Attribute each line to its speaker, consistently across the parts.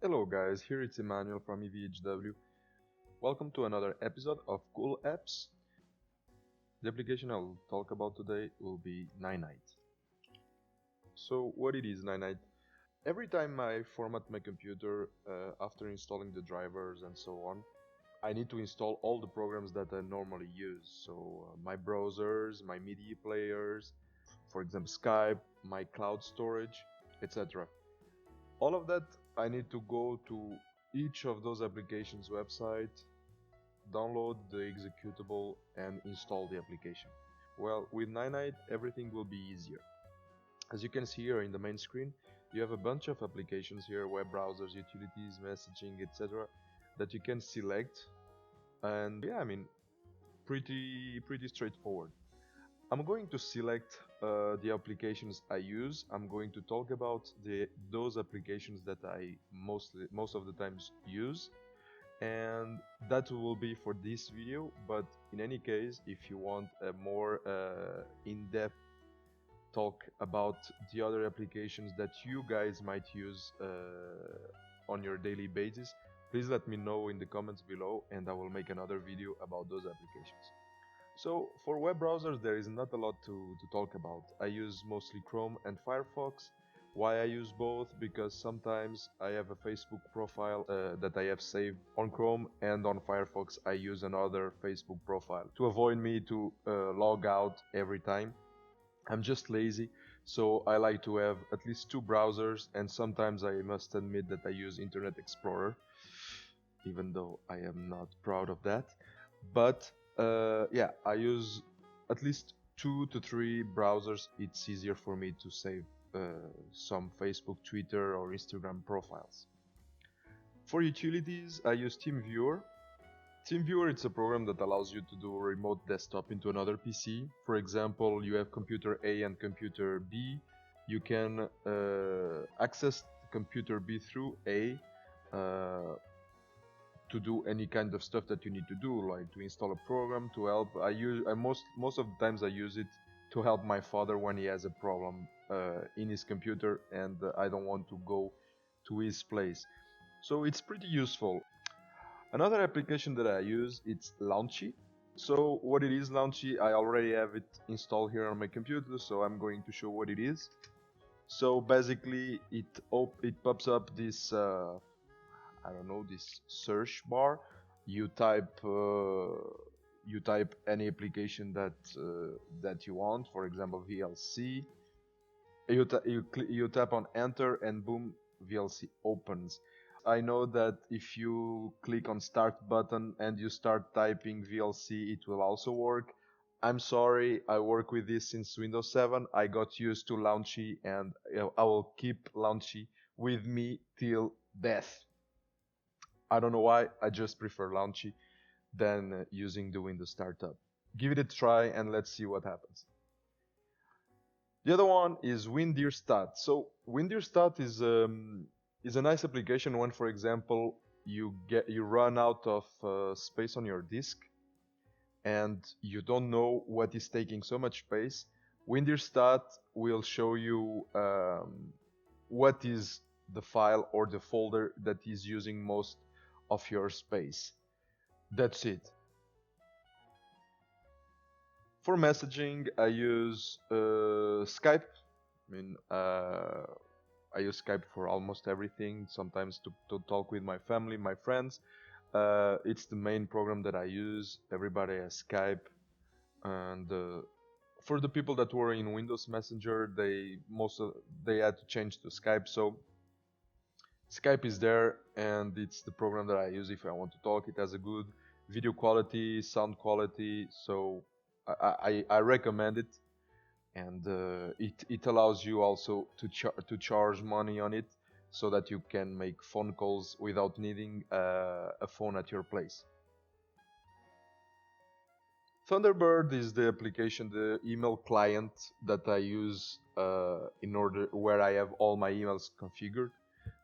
Speaker 1: Hello guys, here it's Emmanuel from EVHW. Welcome to another episode of CoolApps. The application I'll talk about today will be Ninite. So what it is Ninite? Every time I format my computer after installing the drivers and so on, I need to install all the programs that I normally use. So my browsers, my media players, for example Skype, my cloud storage, etc. All of that I need to go to each of those applications website, download the executable and install the application. Well, with Ninite everything will be easier. As you can see here in the main screen, you have a bunch of applications here, web browsers, utilities, messaging, etc. that you can select, and yeah, pretty straightforward. I'm going to select the applications I use. I'm going to talk about those applications that I most of the times use, and that will be for this video. But in any case, if you want a more in-depth talk about the other applications that you guys might use on your daily basis, please let me know in the comments below and I will make another video about those applications. So for web browsers there is not a lot to talk about. I use mostly Chrome and Firefox. Why I use both? Because sometimes I have a Facebook profile that I have saved on Chrome, and on Firefox I use another Facebook profile to avoid me to log out every time. I'm just lazy, so I like to have at least two browsers, and sometimes I must admit that I use Internet Explorer, even though I am not proud of that. But yeah, I use at least 2 to 3 browsers. It's easier for me to save some Facebook, Twitter or Instagram profiles. For utilities, I use TeamViewer. TeamViewer is a program that allows you to do remote desktop into another PC. For example, you have computer A and computer B. You can access computer B through A to do any kind of stuff that you need to do, like to install a program, to help. Most of the times I use it to help my father when he has a problem in his computer and I don't want to go to his place. So it's pretty useful. Another application that I use, it's Launchy. So what it is, Launchy, I already have it installed here on my computer, so I'm going to show what it is. So basically it pops up this I don't know, this search bar. You type any application that you want, for example VLC. You tap on enter and boom, VLC opens. I know that if you click on start button and you start typing VLC, it will also work. I'm sorry, I work with this since Windows 7. I got used to Launchy and I will keep Launchy with me till death. I don't know why, I just prefer Launchy than using the Windows startup. Give it a try and let's see what happens. The other one is WinDirStat. So WinDirStat is a nice application when, for example, you run out of space on your disk and you don't know what is taking so much space. WinDirStat will show you what is the file or the folder that is using most of your space. That's it. For messaging, I use Skype. I use Skype for almost everything. Sometimes to talk with my family, my friends. It's the main program that I use. Everybody has Skype, and for the people that were in Windows Messenger, they had to change to Skype. So Skype is there, and it's the program that I use if I want to talk. It has a good video quality, sound quality, so I recommend it. And it allows you also to charge money on it, so that you can make phone calls without needing a phone at your place. Thunderbird is the application, the email client that I use where I have all my emails configured.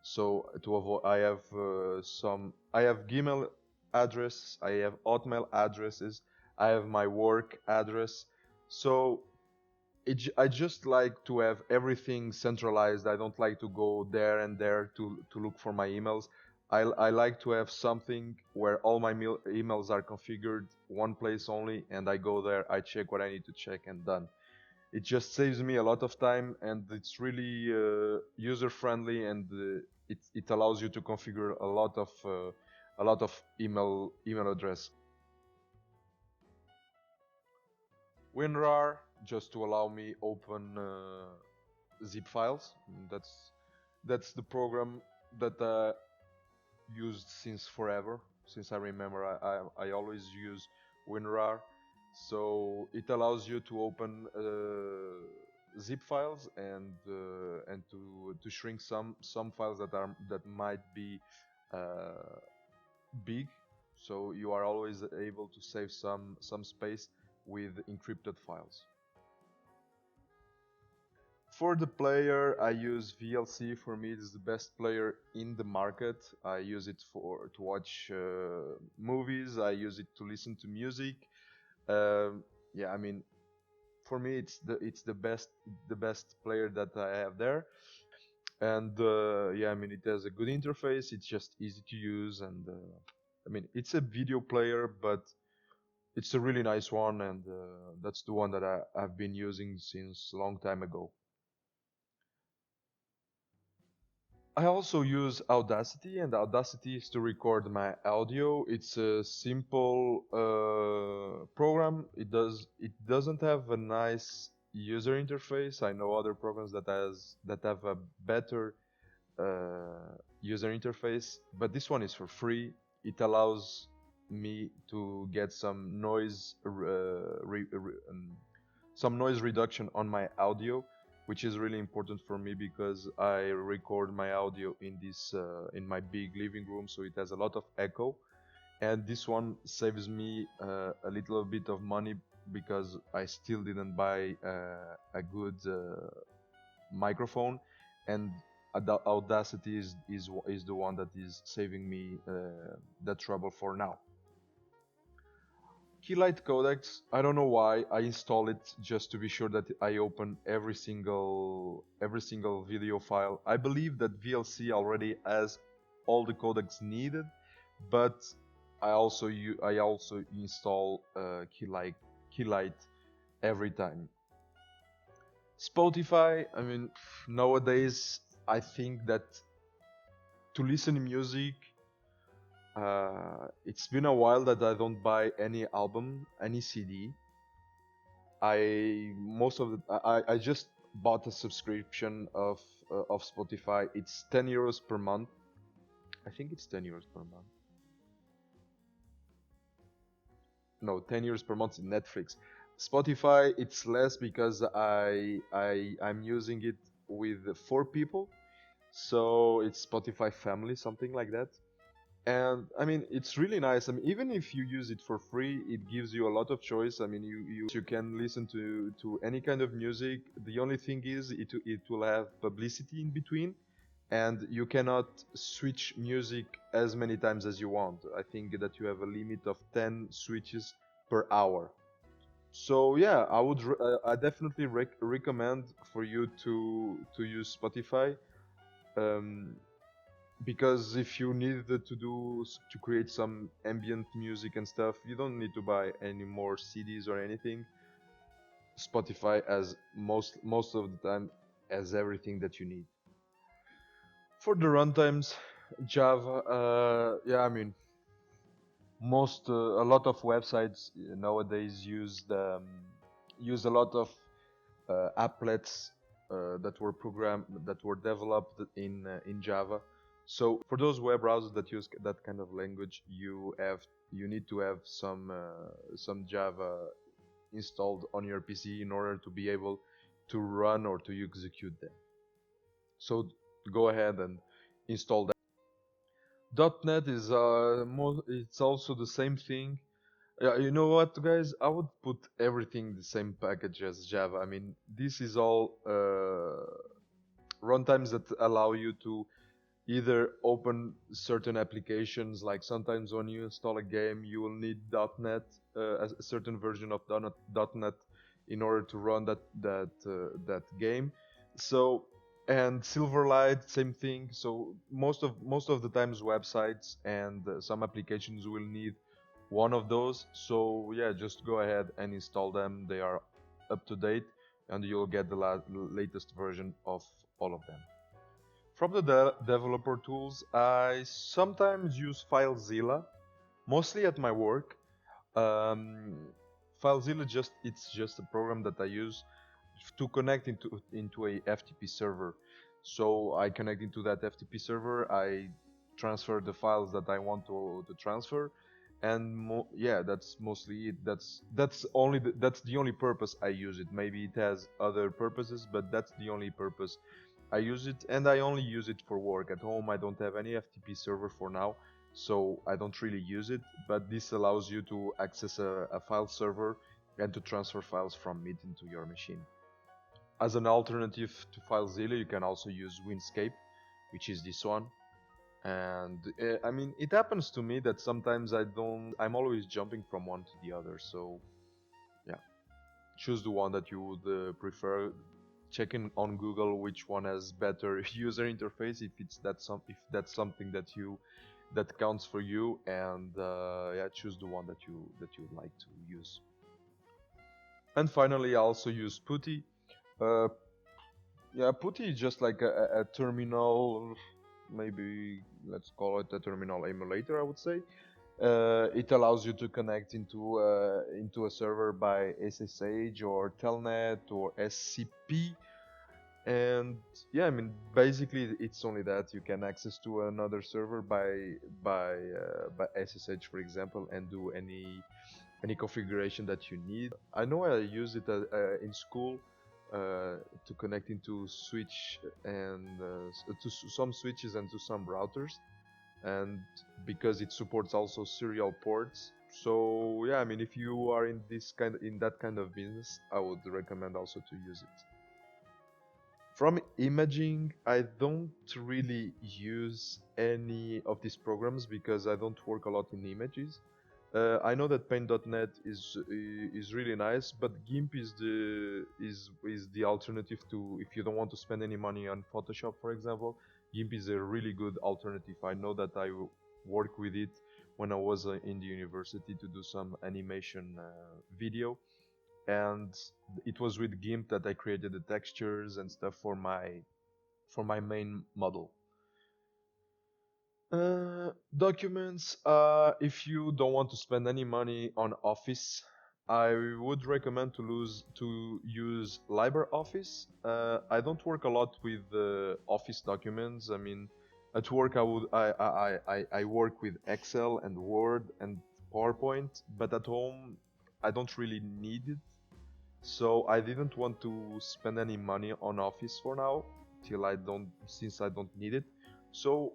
Speaker 1: So to avoid, I have Gmail address, I have Hotmail addresses, I have my work address. So I just like to have everything centralized. I don't like to go there and there to look for my emails. I like to have something where all my emails are configured one place only, and I go there, I check what I need to check, and done. It just saves me a lot of time, and it's really user friendly, and it allows you to configure a lot of email address. WinRAR, just to allow me open zip files. That's the program that used since forever. Since I remember, I always use WinRAR. So it allows you to open zip files and to shrink some files that might be uh, big. So you are always able to save some space with encrypted files. For the player, I use VLC. For me, it is the best player in the market. I use it to watch movies. I use it to listen to music. Yeah, I mean, for me, it's the best player that I have there. And yeah, I mean, it has a good interface. It's just easy to use, and I mean, it's a video player, but it's a really nice one, and that's the one that I've been using since a long time ago. I also use Audacity, and Audacity is to record my audio. It's a simple program. It doesn't have a nice user interface. I know other programs that have a better user interface, but this one is for free. It allows me to get some noise reduction on my audio, which is really important for me because I record my audio in my big living room, so it has a lot of echo. And this one saves me a little bit of money because I still didn't buy a good microphone, and Audacity is the one that is saving me that trouble for now. Keylight codecs, I don't know why. I install it just to be sure that I open every single video file. I believe that VLC already has all the codecs needed, but I also install Keylight every time. Spotify, I mean, nowadays I think that to listen to music, it's been a while that I don't buy any album, any CD. I just bought a subscription of Spotify. It's 10 euros per month. I think it's 10 euros per month. No, 10 euros per month in Netflix. Spotify, it's less because I'm using it with 4 people. So it's Spotify family, something like that. And I mean, it's really nice. I mean, even if you use it for free, it gives you a lot of choice. I mean, you can listen to any kind of music. The only thing is it will have publicity in between, and you cannot switch music as many times as you want. I think that you have a limit of 10 switches per hour. So yeah, I definitely recommend for you to use Spotify. Um, because if you need to create some ambient music and stuff, you don't need to buy any more CDs or anything. Spotify has most of the time has everything that you need. For the runtimes, Java, yeah, I mean, a lot of websites nowadays use a lot of applets that were developed in Java. So for those web browsers that use that kind of language, you need to have some Java installed on your PC in order to be able to run or to execute them. So go ahead and install that. .NET is it's also the same thing. Yeah, you know what, guys? I would put everything the same package as Java. I mean, this is all runtimes that allow you to either open certain applications. Like sometimes when you install a game, you will need .NET, a certain version of .NET in order to run that game. So, and Silverlight, same thing. So most of the times websites and some applications will need one of those. So yeah, just go ahead and install them. They are up to date, and you'll get the latest version of all of them. From the developer tools, I sometimes use FileZilla, mostly at my work. Um, FileZilla it's just a program that I use to connect into a FTP server. So I connect into that FTP server. I transfer the files that I want to transfer, and yeah, that's mostly it. That's the only purpose I use it. Maybe it has other purposes, but that's the only purpose I use it, and I only use it for work. At home, I don't have any FTP server for now, so I don't really use it. But this allows you to access a file server and to transfer files from it into your machine. As an alternative to FileZilla, you can also use Windscape, which is this one. And I mean, it happens to me that sometimes I'm always jumping from one to the other. So yeah, choose the one that you would prefer. Checking on Google which one has better user interface, if that's something that counts for you, and yeah, choose the one that you'd like to use. And finally, I also use Putty. Uh, yeah, Putty is just like a terminal, maybe let's call it a terminal emulator, I would say. It allows you to connect into a server by SSH or Telnet or SCP, and yeah, I mean, basically it's only that you can access to another server by SSH, for example, and do any configuration that you need. I know I use it in school to connect into switch and to some switches and to some routers, and because it supports also serial ports. So yeah, I mean, if you are in that kind of business, I would recommend also to use it. From imaging, I don't really use any of these programs because I don't work a lot in images. I know that Paint.net is really nice, but GIMP is the alternative to, if you don't want to spend any money on Photoshop, for example. GIMP is a really good alternative. I know that I work with it when I was in the university to do some animation video, and it was with GIMP that I created the textures and stuff for my main model. Documents. If you don't want to spend any money on Office, I would recommend to use LibreOffice. I don't work a lot with Office documents. I mean, at work I work with Excel and Word and PowerPoint, but at home I don't really need it. So I didn't want to spend any money on Office for now, since I don't need it. So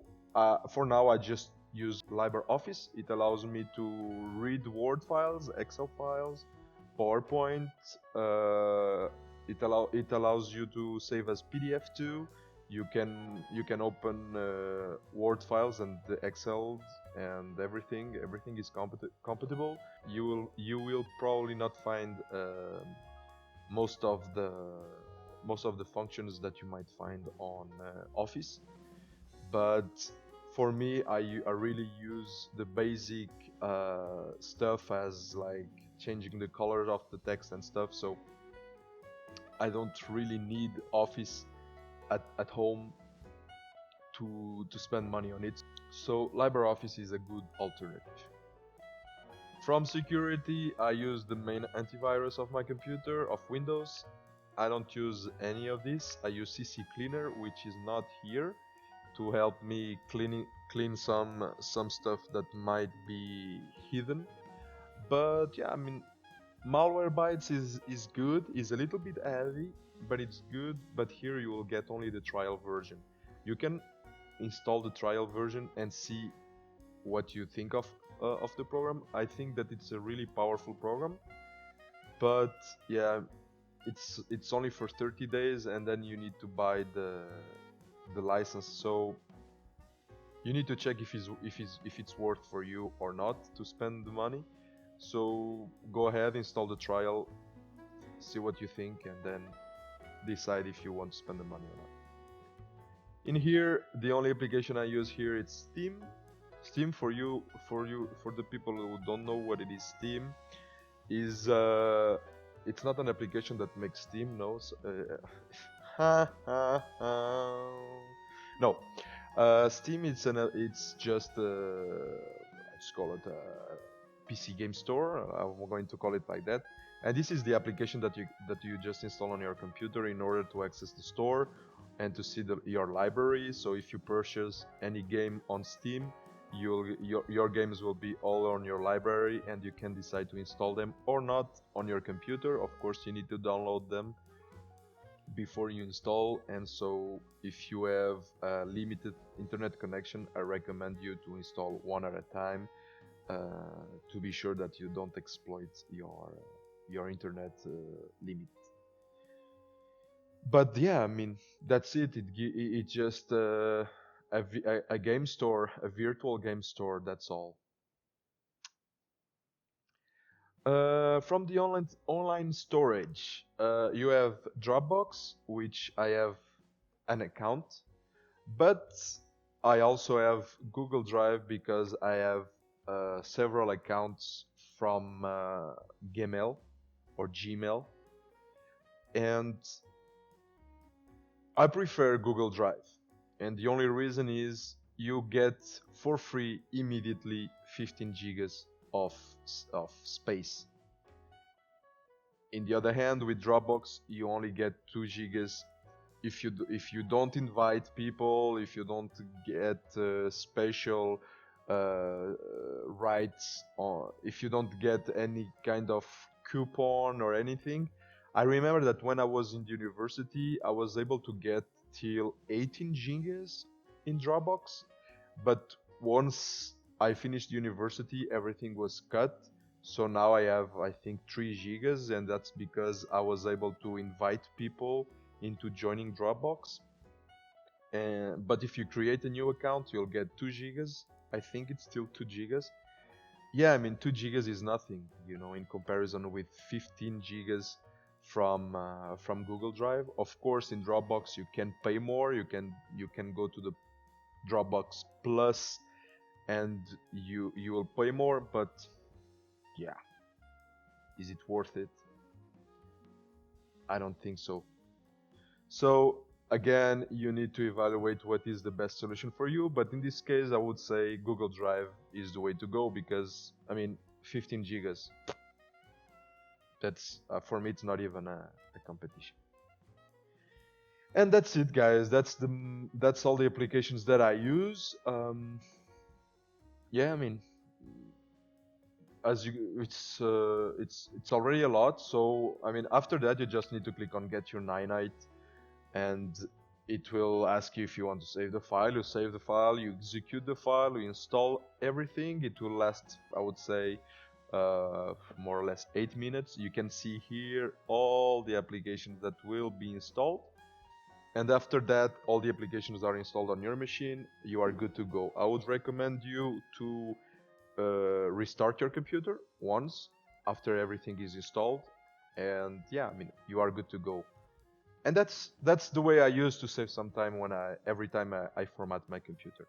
Speaker 1: for now, I just use LibreOffice. It allows me to read Word files, Excel files, PowerPoint. It allows you to save as PDF too. You can open Word files and the Excel and everything. Everything is compatible. You will probably not find most of the functions that you might find on Office, but for me, I really use the basic stuff, as like changing the color of the text and stuff. So I don't really need Office at home to spend money on it. So LibreOffice is a good alternative. From security, I use the main antivirus of my computer, of Windows. I don't use any of this. I use CC Cleaner, which is not here, to help me clean some stuff that might be hidden. But yeah, I mean, Malwarebytes is good. Is a little bit heavy, but it's good. But here you will get only the trial version. You can install the trial version and see what you think of the program. I think that it's a really powerful program, but yeah, it's only for 30 days, and then you need to buy the license. So you need to check if it's worth for you or not to spend the money. So go ahead, install the trial see what you think, and then decide if you want to spend the money or not. In here, the only application I use here is Steam. Steam, for the people who don't know what it is, Steam is it's not an application that makes Steam, no. No, Steam it's just let's call it a PC game store. I'm going to call it like that. And this is the application that you just install on your computer in order to access the store and to see your library. So if you purchase any game on Steam, your games will be all on your library, and you can decide to install them or not on your computer. Of course, you need to download them before you install, and so if you have a limited internet connection, I recommend you to install one at a time to be sure that you don't exploit your internet limit. But yeah, I mean, that's it. It's just a game store, a virtual game store, that's all. From the online storage, you have Dropbox, which I have an account, but I also have Google Drive because I have several accounts from Gmail or Gmail, and I prefer Google Drive. And the only reason is you get for free immediately 15 gigas of space. In the other hand, with Dropbox, you only get 2 gigas if you don't invite people, if you don't get special rights, or if you don't get any kind of coupon or anything. I remember that when I was in university, I was able to get till 18 gigas in Dropbox, but once I finished university, everything was cut. So now I have, I think, 3 gigas, and that's because I was able to invite people into joining Dropbox. But if you create a new account, you'll get 2 gigas. I think it's still 2 gigas. Yeah, I mean, 2 gigas is nothing, you know, in comparison with 15 gigas from Google Drive. Of course, in Dropbox you can pay more. You can go to the Dropbox Plus, and you will pay more. But yeah, is it worth it? I don't think so. So again, you need to evaluate what is the best solution for you. But in this case, I would say Google Drive is the way to go, because I mean, 15 gigas. That's for me, it's not even a competition. And that's it, guys. That's all the applications that I use. Yeah, I mean, it's already a lot. So I mean, after that, you just need to click on Get Your Ninite, and it will ask you if you want to save the file. You save the file, you execute the file, you install everything. It will last, I would say, more or less 8 minutes. You can see here all the applications that will be installed, and after that all the applications are installed on your machine. You are good to go. I would recommend you to restart your computer once after everything is installed, and yeah, I mean, you are good to go. And that's the way I use to save some time every time I format my computer.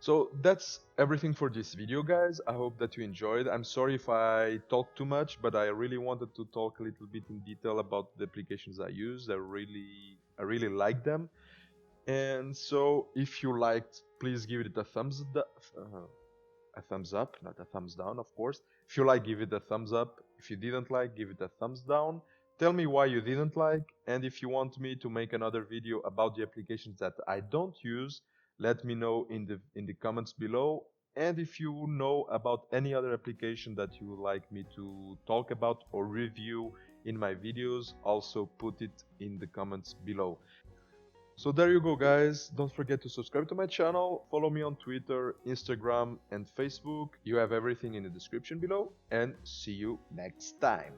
Speaker 1: So that's everything for this video, guys. I hope that you enjoyed. I'm sorry if I talked too much, but I really wanted to talk a little bit in detail about the applications I use. I really like them. And so if you liked, please give it a thumbs up, not a thumbs down, of course. If you like, give it a thumbs up. If you didn't like, give it a thumbs down. Tell me why you didn't like, and if you want me to make another video about the applications that I don't use, let me know in the comments below. And if you know about any other application that you would like me to talk about or review in my videos, also put it in the comments below. So there you go, guys. Don't forget to subscribe to my channel, follow me on Twitter, Instagram and Facebook. You have everything in the description below, and see you next time.